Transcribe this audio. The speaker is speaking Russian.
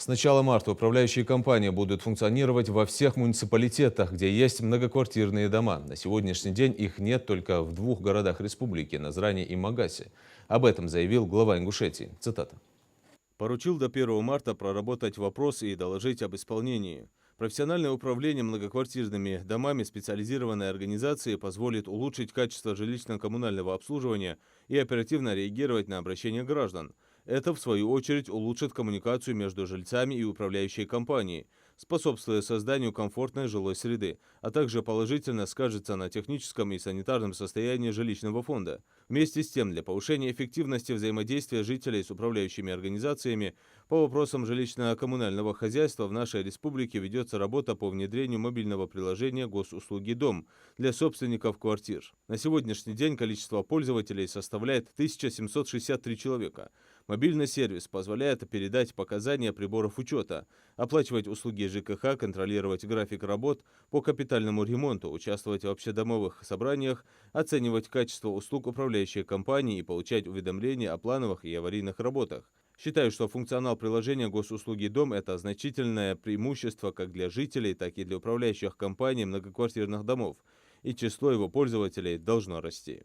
С начала марта управляющие компании будут функционировать во всех муниципалитетах, где есть многоквартирные дома. На сегодняшний день их нет только в двух городах республики – Назране и Магасе. Об этом заявил глава Ингушетии. Цитата. Поручил до 1 марта проработать вопрос и доложить об исполнении. Профессиональное управление многоквартирными домами специализированной организации позволит улучшить качество жилищно-коммунального обслуживания и оперативно реагировать на обращения граждан. Это, в свою очередь, улучшит коммуникацию между жильцами и управляющей компанией, способствуя созданию комфортной жилой среды, а также положительно скажется на техническом и санитарном состоянии жилищного фонда. Вместе с тем, для повышения эффективности взаимодействия жителей с управляющими организациями по вопросам жилищно-коммунального хозяйства в нашей республике ведется работа по внедрению мобильного приложения «Госуслуги Дом» для собственников квартир. На сегодняшний день количество пользователей составляет 1763 человека. Мобильный сервис позволяет передать показания приборов учета, оплачивать услуги ЖКХ, контролировать график работ по капитальному ремонту, участвовать в общедомовых собраниях, оценивать качество услуг управляющей компании и получать уведомления о плановых и аварийных работах. Считаю, что функционал приложения «Госуслуги Дом» – это значительное преимущество как для жителей, так и для управляющих компаний многоквартирных домов, и число его пользователей должно расти.